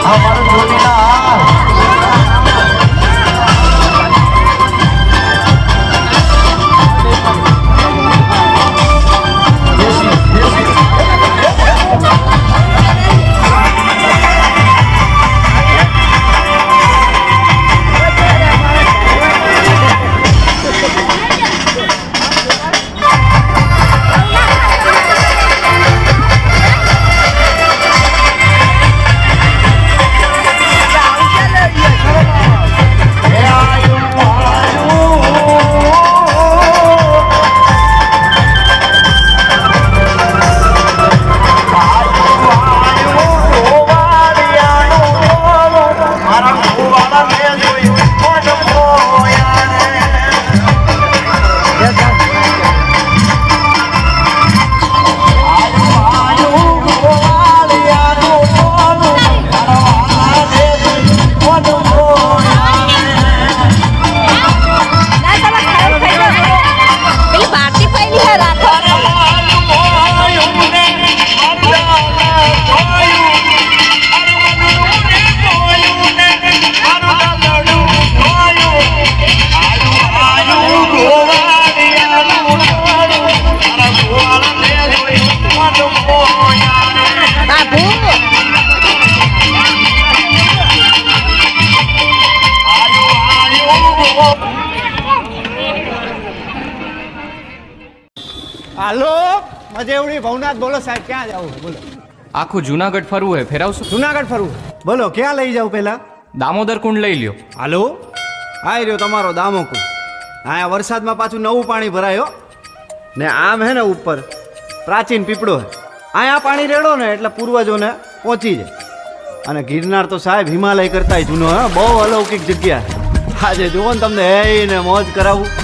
અમારું જોડીના હાલો મજેવડી ભવનાથ બોલો સાહેબ ક્યાં જાવ બોલો આખું જુનાગઢ ફરવું હે ફેરાવશું જુનાગઢ ફરવું બોલો ક્યાં લઈ જાવ પહેલા દામોદર કુંડ લઈ લ્યો હાલો આઈ રહ્યો તમારો દામોકુંડ અહીંયા વરસાદમાં પાછું નવું પાણી ભરાયો ને આમ હે ને ઉપર પ્રાચીન પીપળો હે અહીંયા પાણી રેડો ને એટલે પૂર્વજોને પહોંચી જાય અને ગિરનાર તો સાહેબ હિમાલય કરતાંય જૂનો હે બહુ અલૌકિક જગ્યા આજે જુઓ ને તમને હે ને મોજ કરાવું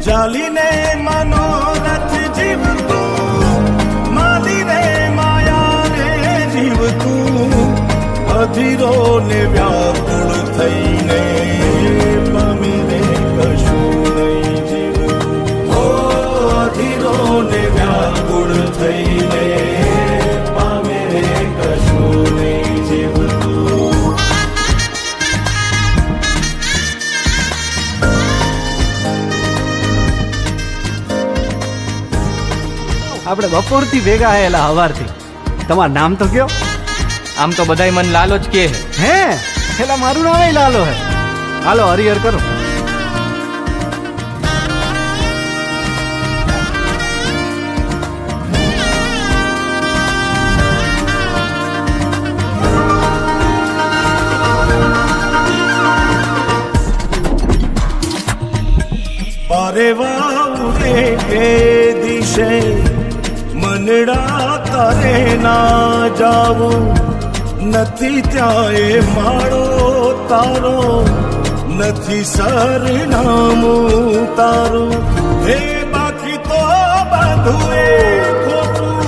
ચાલીને મનોરથ જીવતું માલીને માયા રે જીવતું અધીરો ને વ્યાકુળ થઈને પામીને કશું નહીં જીવતું હો અધીરો ને વ્યાકુળ થઈને પામીને કશું નહીં જીવતું આપણે બપોરથી ભેગા આયેલા હવારથી તમારું નામ તો કયો આમ તો બધાય મન લાલો જ કે હે પેલા મારું નામ લાલો હે હાલો હરિહર કરો અરે વાઉરે એ દિશે મનડા તારે ના જાવું નથી ત્યાં એ માળો તારો નથી સરનામું તારું હે બાકી તો બધું એ ખોટું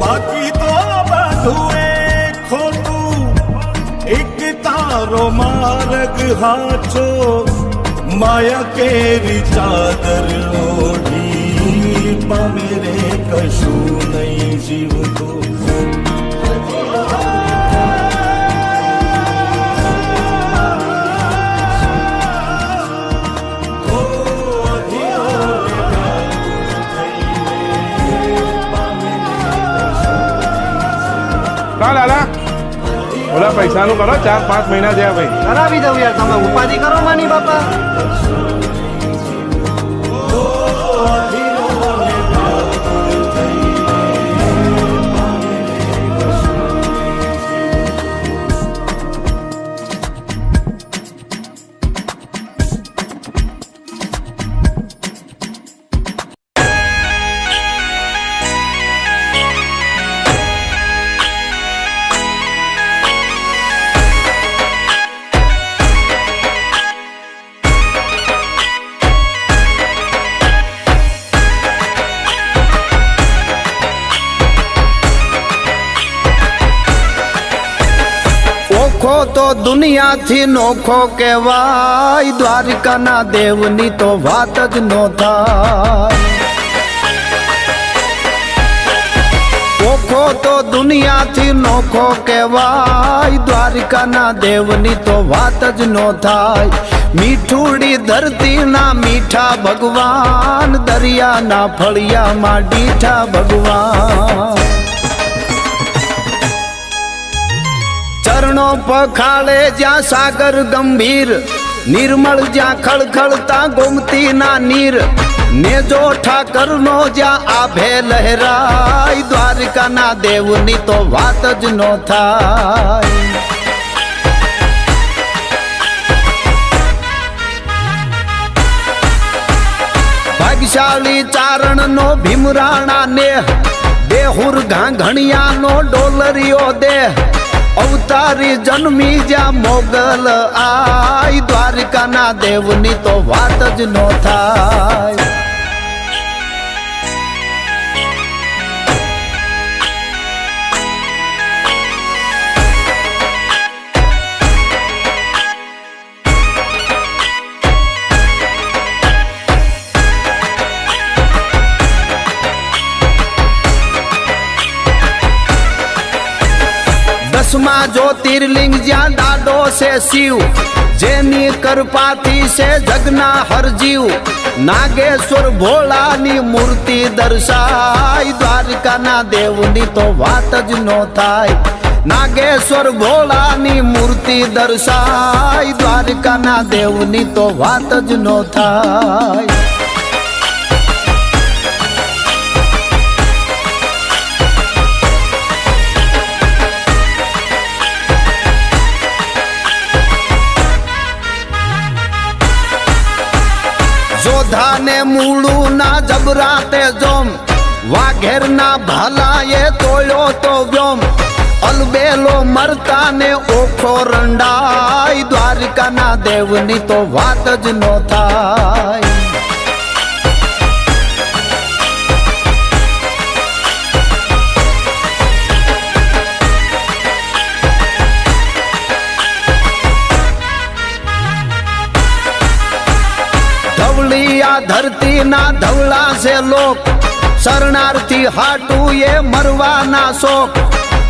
બાકી તો બધું એ ખોટું એક તારો માર્ગ હાચો માયા કેરી ચાદર ઓઢી પામેરે કશું નહીં જીવતું લાલા ઓલા પૈસાનું કરો 4-5 મહિના થયા ભાઈ કરાવી દઉં યાર તમે ઉપાધિ કરો માની બાપા તો દુનિયાથી નોખો કહેવાય, દ્વારિકાના દેવની તો વાત જ નો થાય. ઓખો તો દુનિયાથી નોખો કહેવાય, દ્વારિકાના દેવની તો વાત જ નો થાય. મીઠુડી ધરતીના મીઠા ભગવાન, દરિયાના ફળિયામાં ડીઠા ભગવાન. ચરણો પખાળે જ્યાં સાગર ગંભીર, નિર્મળ જ્યાં ખળખળતા ગોમતીના નીર, નેજો ઠાકરનો જ્યાં આભે લહેરાય, દ્વારિકાના દેવની તો વાત જ નો થાય. ભાગ્યશાળી ચારણનો ભીમરાણા નેહ, બેહુર ઘાંઘણિયાનો ડોલરિયો દેહ, અવતારી જન્મી જ્યાં મોગલ આય, દ્વારિકાના દેવની તો વાત જ નો થાય. દસમા જ્યોતિર્લિંગ જ્યાં દાડો છે શિવ, જેની કૃપાથી છે જગના હરજીવ, નાગેશ્વર ભોળાની મૂર્તિ દર્શાય, દ્વારિકાના દેવની તો વાત જ નો થાય. નાગેશ્વર ભોળાની મૂર્તિ દર્શાય, દ્વારિકાના દેવની તો વાત જ નો થાય. જોધાને મૂળું ના જબરાતે જોમ, વાઘેરના ભાલાએ તોડ્યો તો વ્યોમ, અલબેલો મરતાને ઓખો રંડાય, દ્વારિકાના દેવની તો વાત જ નો થાય. ધવલિયા ધરતીના ધવળા છે લોક, શરણાર્થી હાટું એ મરવાના શોક,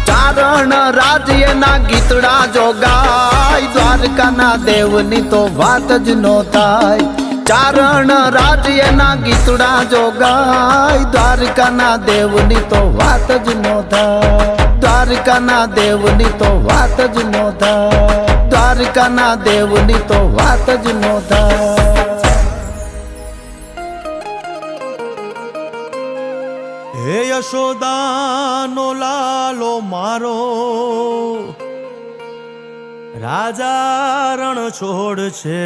ચારણ રાજ્યના ગીતડા જો ગાય, દ્વારકાના દેવની તો વાત જ નો થાય. ચારણ રાજ્યના ગીતડા જો ગાય, દ્વારકાના દેવની તો વાત જ નો થાય. દ્વારકાના દેવની તો વાત જ નો થાય. દ્વારકાના દેવની તો વાત જ નો થાય. હે યશોદાનો લાલો મારો, રાજા રણ છોડ છે,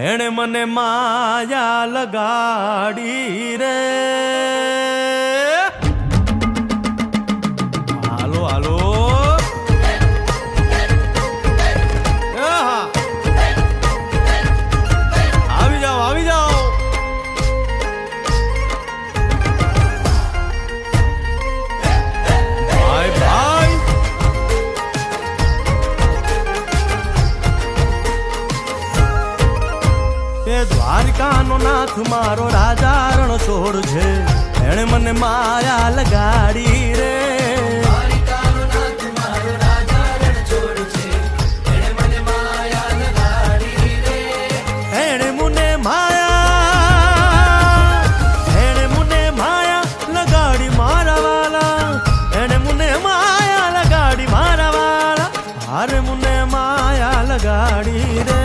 એણે મને માયા લગાડી રે. હાલો હાલો આવી જાઓ આવી જાઓ. દ્વારિકાનો નાથ મારો રાજા રણ છોડ છે, એણે મને માયા લગાડી રે. દ્વારિકાનો નાથ મારો રાજા રણ છોડ છે, એણે મને માયા લગાડી રે. એણે મને માયા લગાડી મારા વાલા, એણે મને માયા લગાડી મારા વાલા, હારે મને માયા લગાડી રે.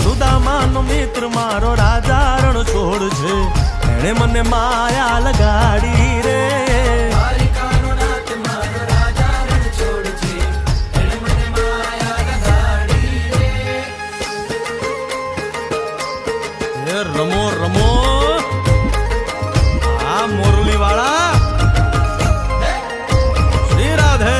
સુદામાનો મિત્ર મારો રાજા રણ છોડ છે, એણે મને માયા લગાડી રે. દ્વારિકાનો નાથ મારો રાજા રણ છોડ છે, એણે મને માયા લગાડી રે. રમો રમો આ મોરલી વાળા, શ્રી રાધે.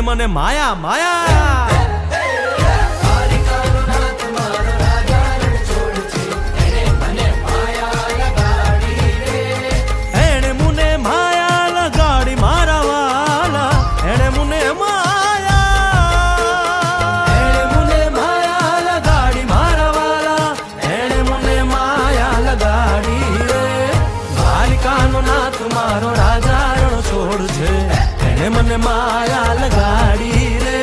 એણે મને માયા માયા એણે મુને માયા લગાડી મારા વાલા એણે મુને માયા લગાડી મારા વાલા એણે મુને માયા લગાડી રે દ્વારિકાનો નાથ મારો રાજા રણ છોડ છે એણે મને માયા લગાડી રે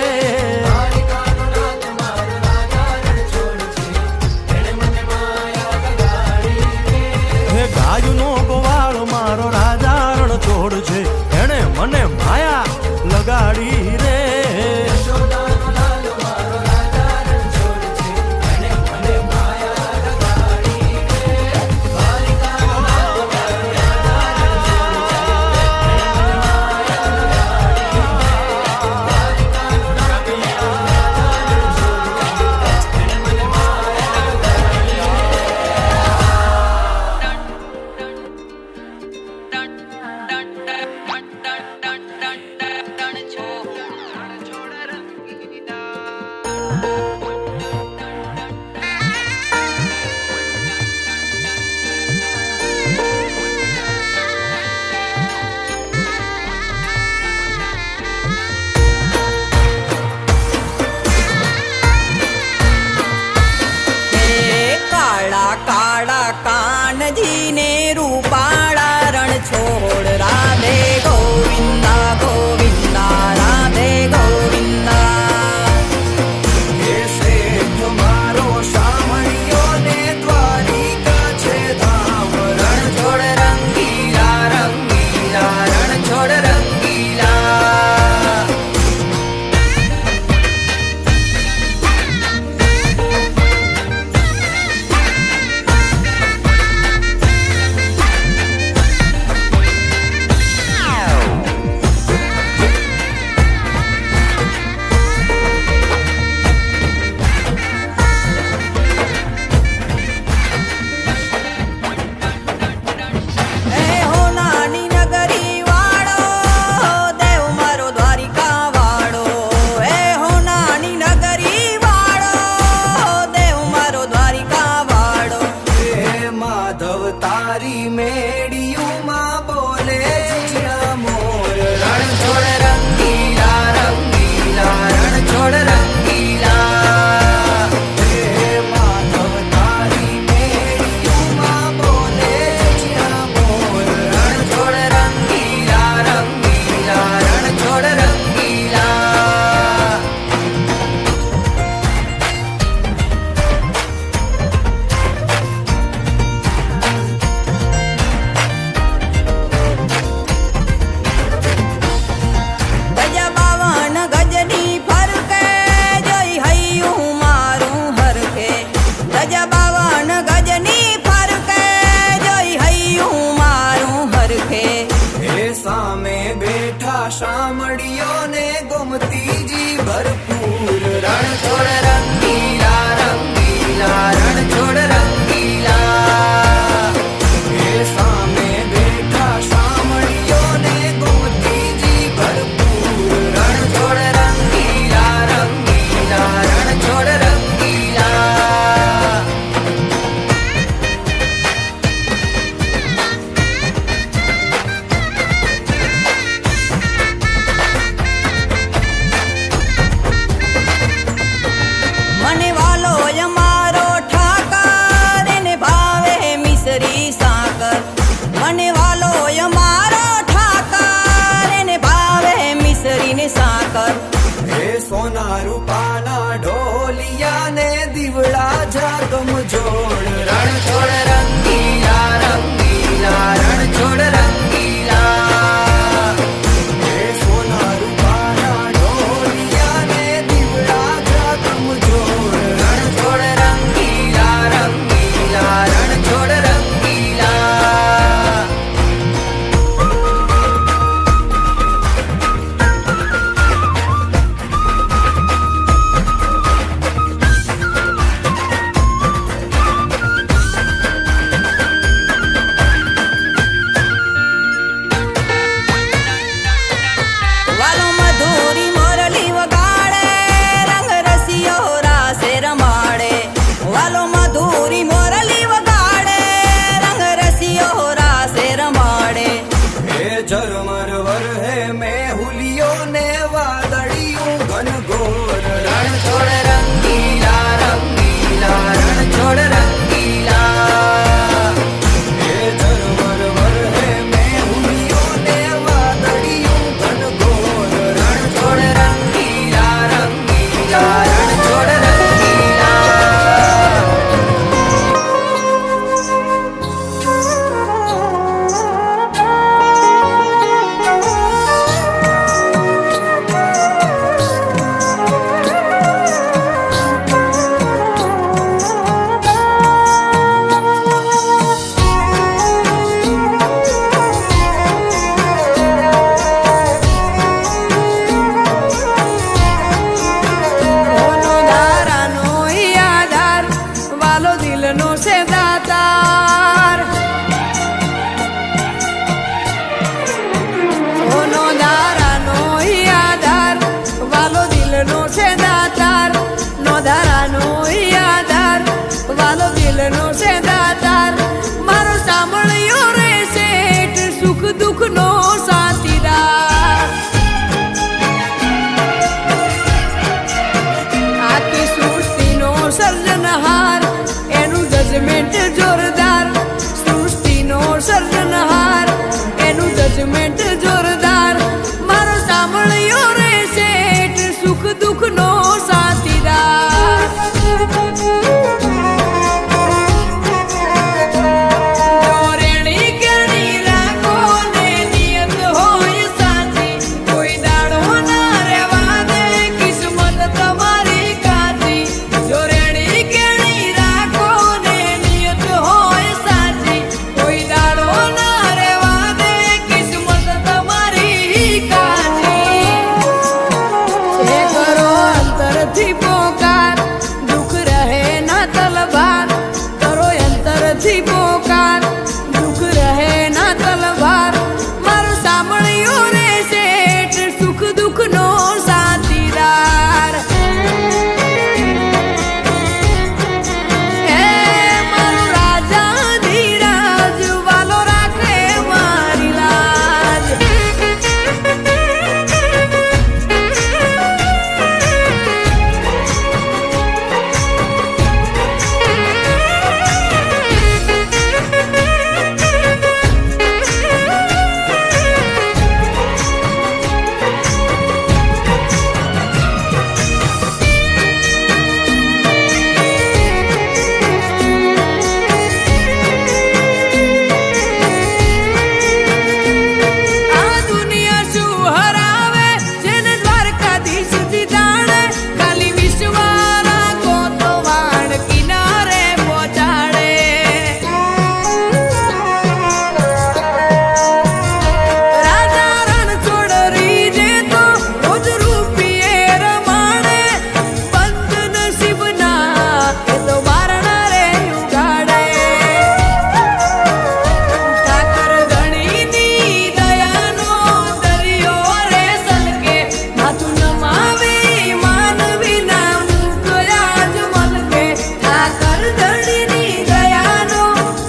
હે ગાયુનો ગોવાળો મારો રાજા રણ છોડ છે એણે મને માયા લગાડી રે કાળા કાળા કાનજીને રૂપાળા રણ છોડ રાધે ગોવિંદા ગોવિંદા રાધે ગોવિંદા હે શેઠ મારો સામળિયો ને દ્વારિકા છે ધામ રણ છોડ રંગીલા રંગીલા રણ છોડ રંગીલા એ હો નાની નગરી વાળો દેવ મારો દ્વારિકા વાળો એ હો નાની નગરી વાળો દેવ મારો દ્વારિકા વાળો હે માધવ તારી મેડિયુમાં બોલે જીણા મોર રણ છોડ રંગીલા રંગીલા રણ છોડ રંગીલા હે માધવ તારી મેડિયુમાં બોલે જીણા મોર રણ છોડ રંગીલા રંગીલા રણ છોડ રંગીલા ગજા બાવન ગજની ફરકે જોઈ હૈયું મારું હરખે ગજા બાવન ગજની ફરકે જોઈ હૈયું મારું હરખે હે સામે બેઠા શામળિયો ને ગોમતીજી ભરપૂર રણ છોડ રંગીલા રંગીલા રણ છોડ રંગીલા હે સામે બેઠા શામળિયો ને ગોમતીજી ભરપૂર રણ છોડ રંગીલા રંગીલા રણ છોડ રંગીલા મને વાલો અમારો ઠાકર એને ભાવે મિસરી સાકર મને વાલો અમારો ઠાકર એને ભાવે મિસરી ને સાકર હે સોના રૂપાના ઢોલિયા ને દીવડા જાગમ જોડ રણ છોડ રંગીલા રંગીલા રણ છોડ રંગીલા હે સોના રૂપાના ઢોલિયા ને દીવડા જાગમ જોડ રણ છોડ રંગીલા રંગીલા રણ છોડ રંગીલા દિલનો છે દાતાર સોનો ધારાનો આધાર વાલો દિલનો છે દાતાર નો ધારાનો આધાર વાલો દિલનો છે દાતાર મારો સાંભળ્યો રે શેઠ સુખ દુઃખનો સાથીદાર આખી સૃષ્ટિનો સર્જનહાર એનું જજમેન્ટ જોરદાર સૃષ્ટિનો સર્જનહાર એનું જજમેન્ટ જોરદાર મારો સાંભળ્યો રે શેઠ સુખ દુઃખનો સાથીદાર ચોરેણી કેણી રાખો ને નિયત હોય સાચી કોઈ દાડો ના રહેવા દે કિસ્મત તમારી કાચી ચોરેણી કેણી રાખો ને નિયત હોય સાચી કોઈ દાડો ના રહેવા દે કિસ્મત તમારી કાચી એ કરો અંતરથી પોકાર દુઃખ રહે ના તલવાર કરો અંતરથી પોકાર દુઃખ રહે ના તલવાર મારો સાંભળ્યો રે શેઠ સુખ દુઃખનો સાથીદાર એ મારો રાજા ધીરાજ વાલો રાખે મારી લાજ આ દુનિયા શું હરાવે જેને દ્વારકાધીશ જીતાડે ખાલી વિશ્વાના ગોતો વાણ કિનારે પહોંચાડે રાજા રણછોડ રીજે તો રોજ રૂપિયે રમાડે બંધ નસીબના એ તો બારણા રે ઉગાડે ઠાકર ધણીની દયાનો દરિયો રે સલકે માથું નમાવી માનવીના મુખ આજ મલકે ઠાકર ધણીની દયાનો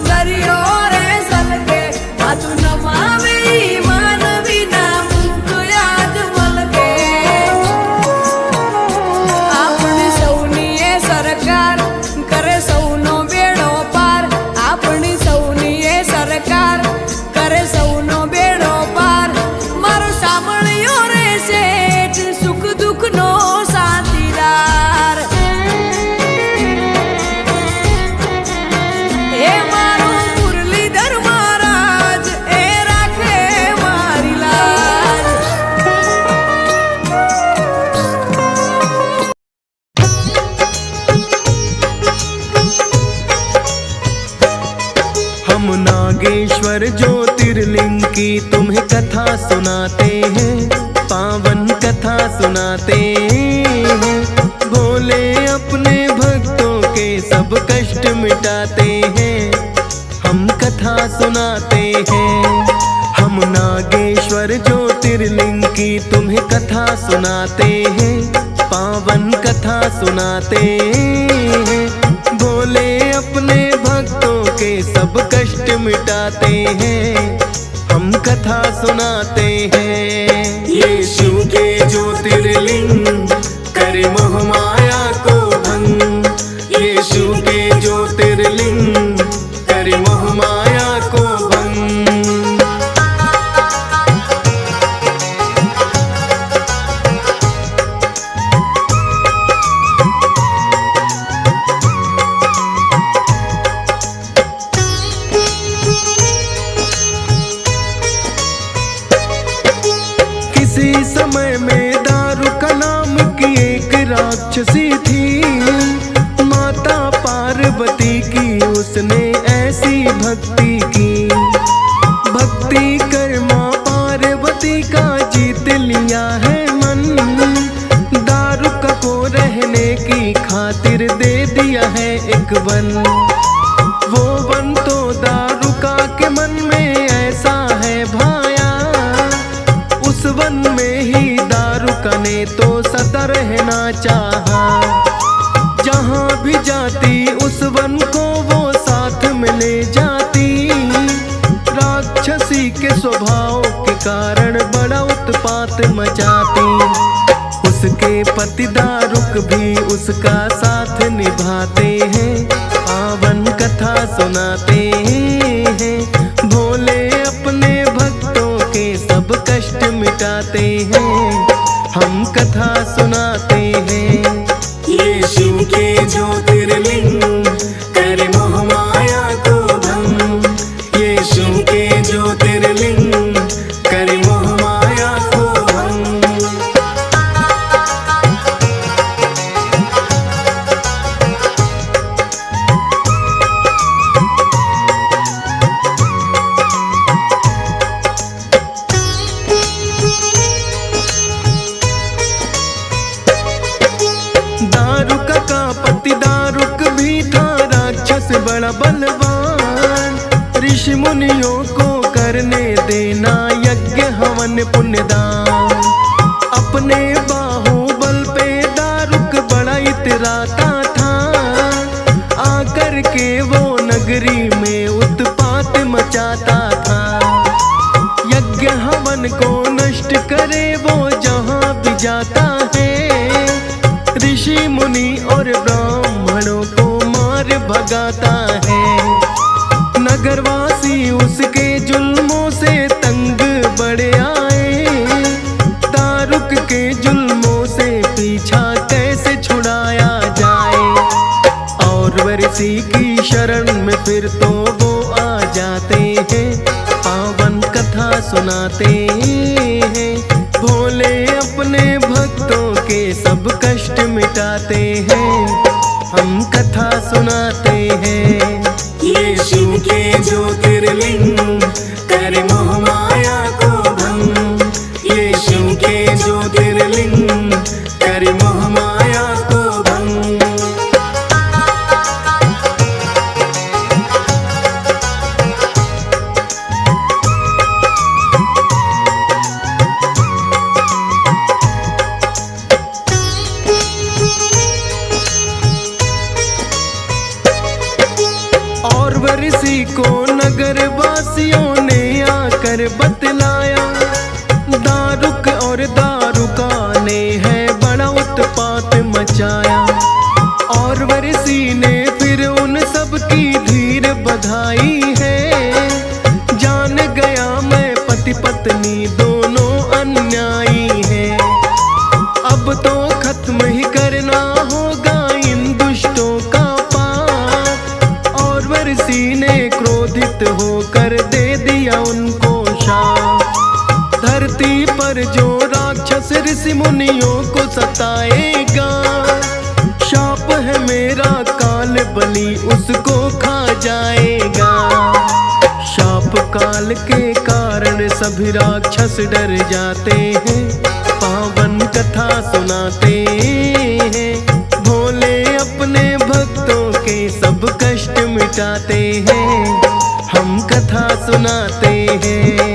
દરિયો રે સલકે માથું નમાવી માનવીના મુખ આજ મલકે આપણી સૌની એ સરકાર કરે સૌનો બેડો પાર આપણી સૌની એ સરકાર કરે સૌનો બેડો પાર મારો સાંભળ્યો રે શેઠ સુખ દુઃખનો સાથીદાર એ મારો મુરલીધર મહારાજ એ રાખે મારી લાજ हम नागेश्वर ज्योतिर्लिंग की तुम्हें कथा सुनाते हैं पावन कथा सुनाते हैं भोले अपने भक्तों के सब कष्ट मिटाते हैं हम कथा सुनाते हैं हम नागेश्वर ज्योतिर्लिंग की तुम्हें कथा सुनाते हैं पावन कथा सुनाते हैं भोले अपने भक्तों के सब कष्ट मिटाते हैं हम कथा सुनाते हैं यीशु के ज्योतिर्लिंग करे मोह माया को भंग यीशु के ज्योतिर्लिंग करे मोह माया को भंग किसी समय में दारू का नाम की एक राक्षसी थी माता पार्वती की उसने ऐसी भक्ति की भक्ति कर माँ पार्वती का जीत लिया है मन दारू का को रहने की खातिर दे दिया है एक वन मन में ऐसा है भाया, उस वन में ही दारुका ने तो सदा रहना चाहा। जहाँ भी जाती उस वन को वो साथ में ले जाती, राक्षसी के स्वभाव के कारण बड़ा उत्पात मचाती। उसके पति दारुक भी उसका साथ निभाते हैं, पावन कथा सुनाते हैं। भोले अपने भक्तों के सब कष्ट मिटाते हैं, हम कथा सुनाते हैं। ये शिव के ज्योतिर्लिंग करे मोह माया को भंग, ये शिव के ज्योतिर्लिंग करे मोह माया को भंग। दारुक का पति दारुक भी था राक्षस बड़ा बलवान। ऋषि मुनियों को करने देना यज्ञ हवन पुण्यदान। अपने बाहुबल पे दारुक बड़ा इतराता था, आकर के वो नगरी में उत्पात मचाता था। यज्ञ हवन को नष्ट करे वो जहाँ भी जाता है, ऋषि मुनि और ब्राह्मणों को मार भगाता है। नगरवासी उसके जुल्मों से तंग बड़े आए, दारुक के जुल्मों से पीछा कैसे छुड़ाया जाए। और वर्षी की शरण में फिर तो वो आ जाते हैं, पावन कथा सुनाते हैं। भोले अपने भक्तों के सब कष्ट मिटाते हैं, हम कथा सुनाते हैं। ये शिव के ज्योतिर्लिंग करे मोह माया को भंग, ये शिव के ज्योतिर्लिंग करे मोह माया को भंग। और वर्षी को नगर वासियों ने आकर बतलाया, दारुक और दारुका ने है बड़ा उत्पात मचाया। और वर्षी ने फिर उन सब की धीर बधाई है, जान गया मैं पति पत्नी दोनों अन्यायी हैं। अब तो खत्म ही करना होगा इन दुष्टों का पाप। और वर्षी ने क्रोधित होकर दे दिया उनको शाप। धरती पर जो राक्षस ऋषि मुनियों को सताएगा, शाप है मेरा काल बलि उसको खा जाएगा। शाप काल के कारण सभी राक्षस डर जाते हैं, पावन कथा सुनाते हैं। भोले अपने भक्तों के सब कष्ट मिटाते हैं, हम कथा सुनाते हैं।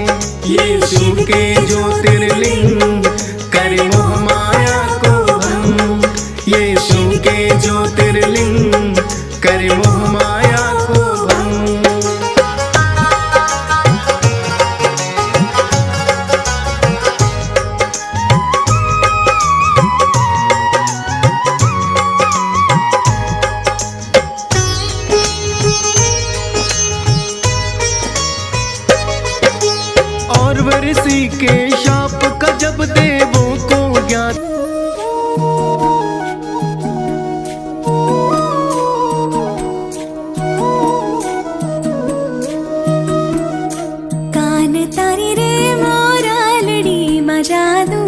ये शिव के ज्योतिर्लिंग करे मोह माया को भंग, ये शिव के ज्योतिर्लिंग करे मोह माया को भंग। और वर्षी के शाप का जब देवों को ज्ञात, कान तारी रे मोरा लडी मा जादू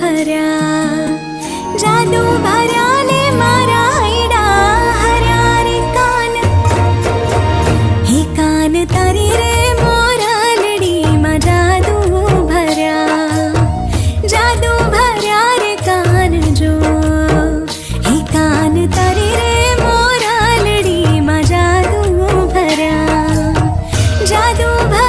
भर्या, जादू भर्या ने मारा हैडा हर्या रे कान। हे कान तारी रे मोरा लडी मा जादू भर्या, जादू भर्या रे कान जो। हे कान तारी रे मोरा लडी मा जादू भर्या, जादू भर्या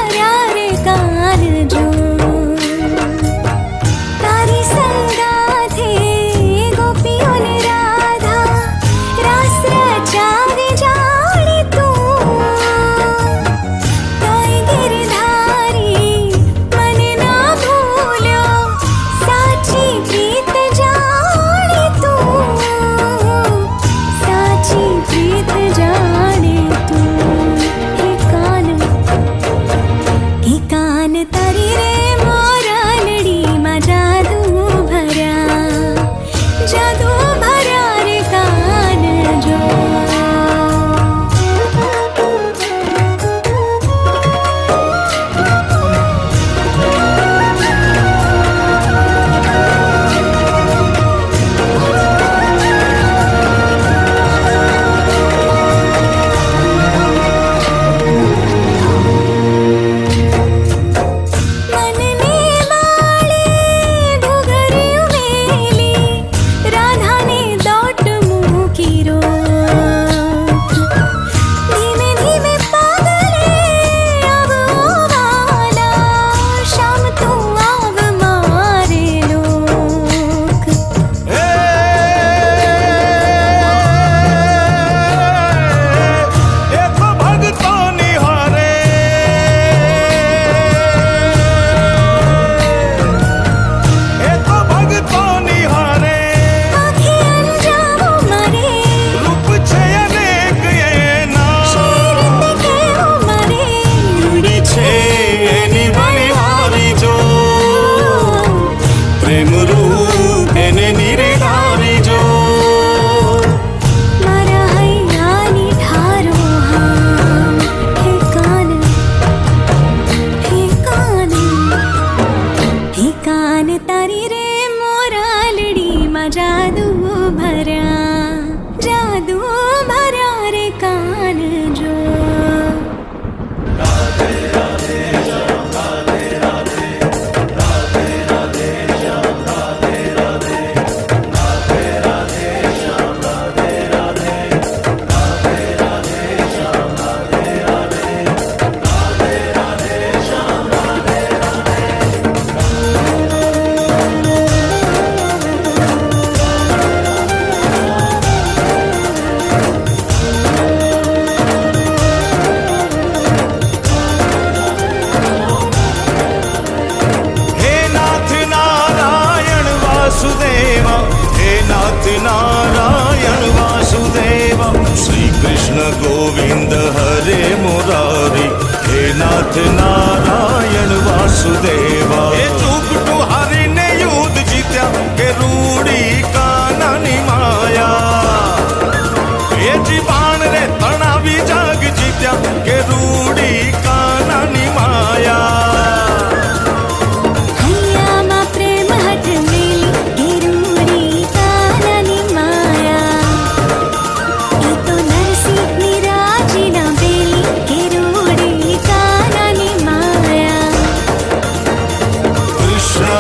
નાથ નારાયણ વાસુદેવા. એ ચૂપટું હારીને યુદ્ધ જીત્યા કે રૂડી કાનાની માયા. એ જીવાણ રે તણાવી જાગ જીત્યા કે રૂડી કાનાની માયા. હૈયામાં પ્રેમ હઠ મેલી ગિરુડી કાનાની માયા. એ તો નરસિંહની રાજીના બેલી ગિરુડી કાનાની માયા. કૃષ્ણ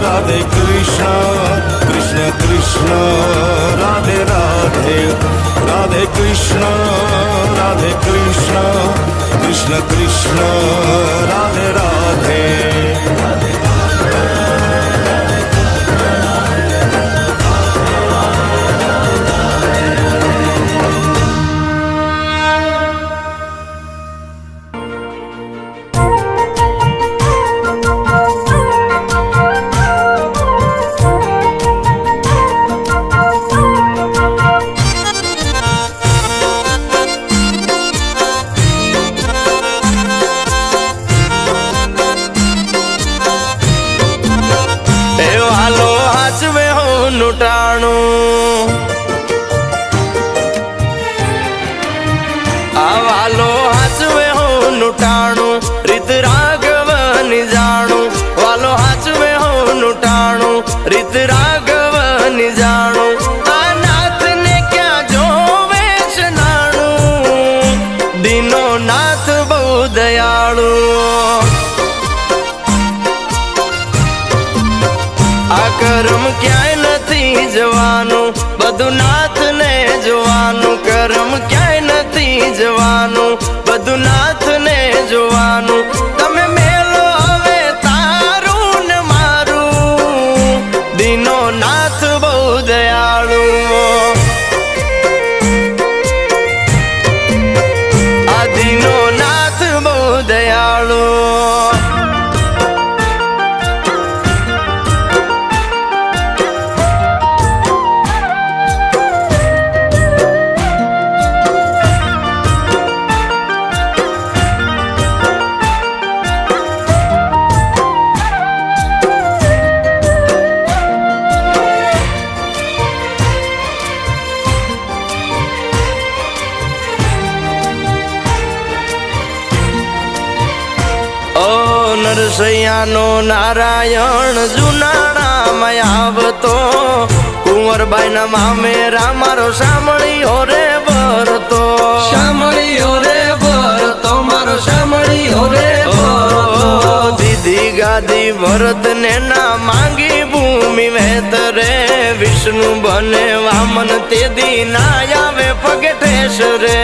રાધે કૃષ્ણ કૃષ્ણ કૃષ્ણ રાધે રાધે રાધે કૃષ્ણ રાધે કૃષ્ણ કૃષ્ણ કૃષ્ણ રાધે રાધે. એ વાલો હાચવે હું ટાણું. આ વાલો હાચવે હું ટાણું રીત રાઘવની જાણું. વાલો હાચવે હું ટાણું રીત રાઘવની જાણું. આ નાથને ક્યાં જોવે છે નાણું. દીનો નાથ બહુ દયાળુ. આ કરમ ક્યાંય નથી જવાનું બધું નાથને જોવાનું. કરમ ક્યાંય નથી જવાનું બધું નાથને જોવાનું. તમે મેલો હવે તારું ને મારું. દીનો નાથ બહુ દયાળુ. આ દીનો નાથ બહુ દયાળુ. નરસૈયાનો નારાયણ જુનાણામાં આવતો. કુંવરબાઈના મામેરા મારો સાંભળ્યો રે ભરતો. સાંભળ્યો રે ભરતો મારો સાંભળ્યો રે ભરતો. દીદી ગાદી ભરત ને ના માંગી ભૂમિ વેતરે. વિષ્ણુ બને વામન તે દી ના આવે પગે ઠેસ રે.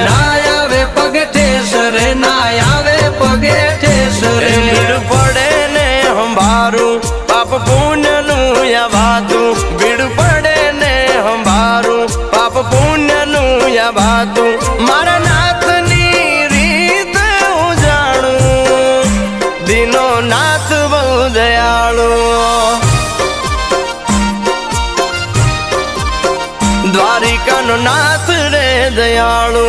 ના આવે પગે ઠેસ રે. ના આવે પગે ઠેસ રે. ભીડ પડે ને હંભારું પાપ પુણ્ય નું યા વાતું. ભીડ પડે ને હંભારું પાપ પુણ્ય નું યા વાતું. મારા નાથની રીત હું જાણું. દીનો નાથ બહુ દયાળુ. દ્વારિકાનો નાથ રે દયાળુ.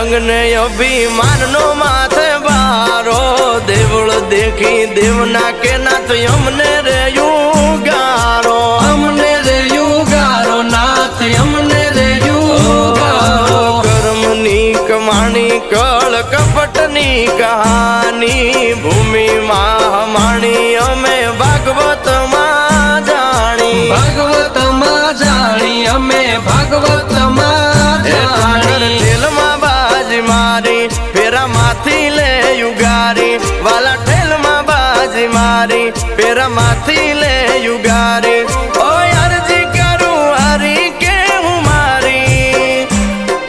અંગને અભિમાન નો માથે બારો. દેવળ દેખી દેવના કે નાથ અમને રે યુગારો. અમને રે યુગારો નાથ અમને રે યુગારો. કર્મની કમાણી કળ કપટની કહાની. ભૂમિમાં હમાણી અમે ભાગવતમાં જાણી. ભાગવતમાં જાણી અમે ભાગવતમાં જાણી. ઠેલમાં બાજી મારી ફેરા માથી લે યુગારી. વાલા ઠેલમાં બાજી મારી ફેરા માથી લે યુગારી. ઓય અરજી કરું હરી કે હું મારી.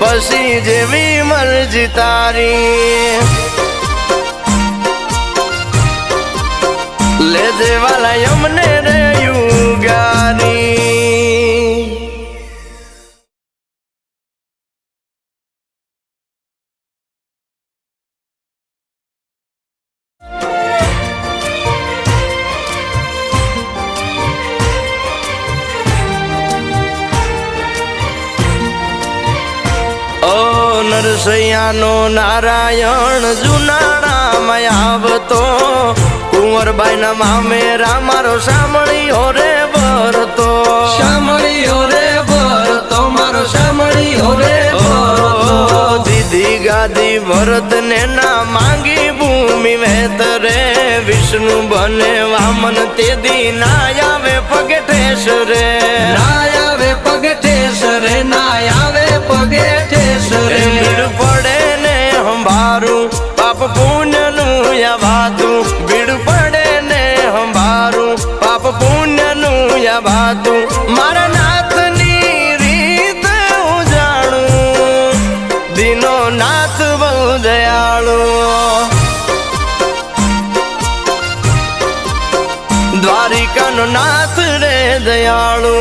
પછી જેવી મરજી તારી લે દેવાલા અમને રે યુગાની નરસૈયાનો નારાયણ જુનાણામાં આવતો કુંવરબાઈ ના મામેરા મારો સાંભળ્યો રે ભરતો સાંભળ્યો રે ભરતો મારો સાંભળ્યો રે ભરતો દીદી ગાદી ભરત ને ના માંગી ભૂમિ વેતરે વિષ્ણુ બને વામન તે દી ના આવે પગે ઠેસ રે ના આવે પગે ઠેસ રે ના આવે પગે ઠેસ રે ભીડ પડે ને હંભારું પાપ પુણ્ય નું યાવાતું ભીડ પડે ને હંભારું પાપ પુણ્ય નું યાવાતું મારા નાથ ની રીત હું જાણું દીનો નાથ બહુ દયાળુ દ્વારિકાનો નાથ રે દયાળુ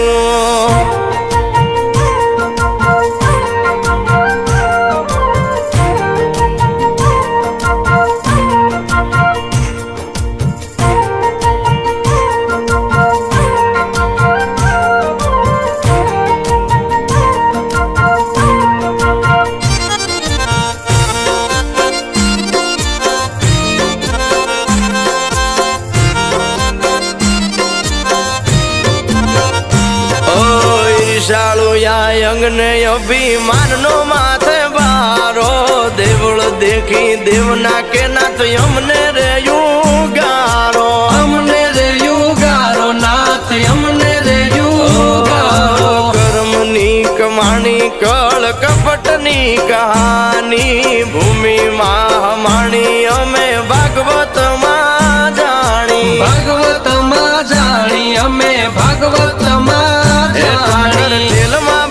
અંગને અભિમાન નો માથે બારો દેવળ દેખી દેવના કે નાથ અમને રે યુગારો અમને રે યુગારો નાથ અમને રે યુગારો કર્મની કમાણી કળ કપટની કહાની ભૂમિમાં હમાણી અમે ભાગવતમાં જાણી ભાગવતમાં જાણી અમે ભાગવતમાં જાણી તેલમાં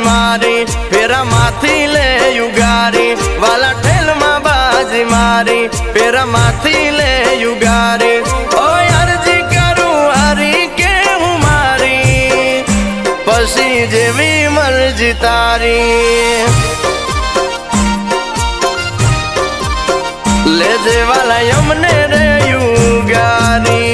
મારી પેરા માથી લે યુગારી વાલા ઠેલમાં બાજી મારી પેરા માથી લે યુગારી ઓ અરજી કરું હારી કે હું મારી પછી જેવી મરજી તારી લે દેવાલા અમને રે યુગારી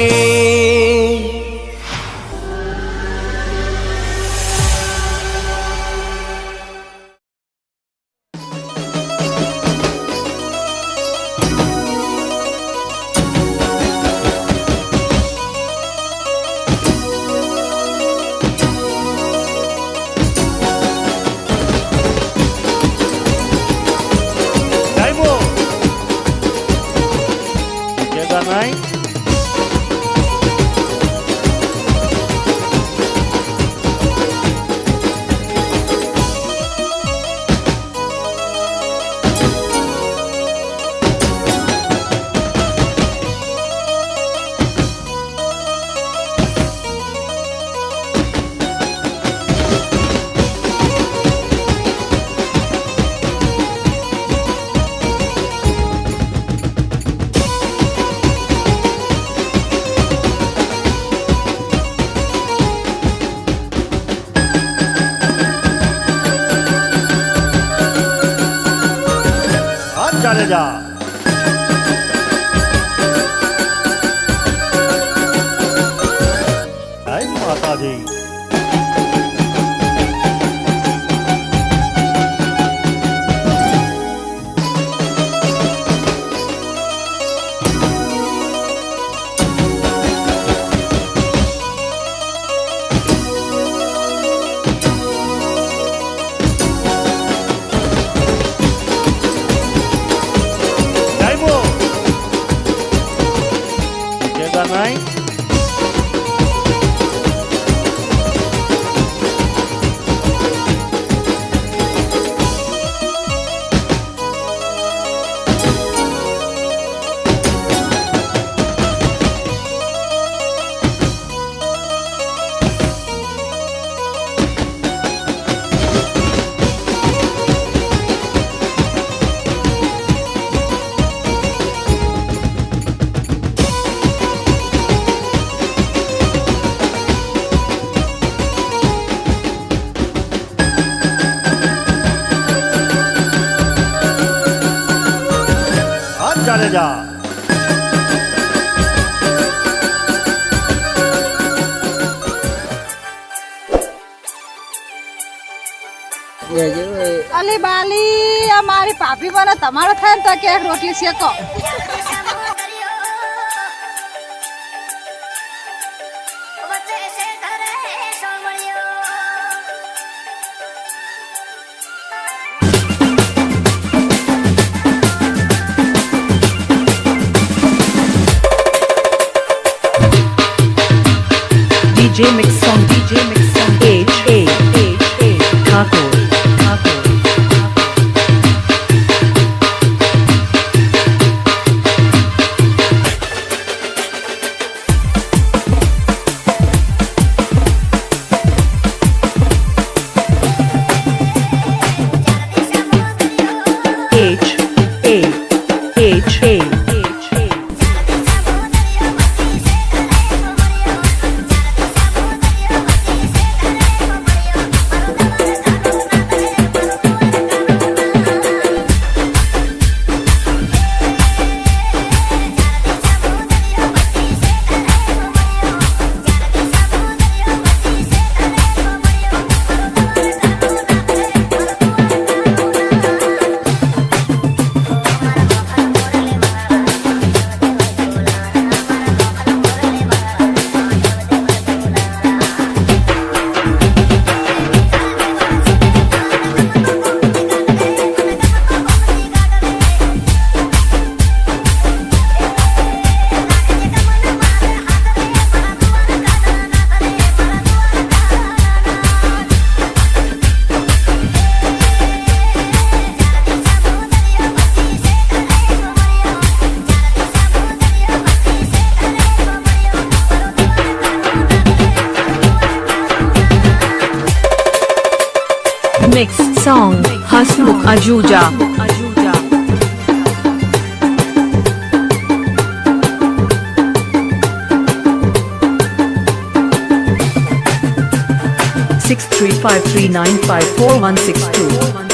ચાલે જા માતાજી ચાલે જા અલી બાલી આ મારી ભાભી મને તમારો થાય ને તો ક્યાંક રોટલી શેકો DJ Mix Song H Thakur Mix Song Hasmukh Ajuja 6353954162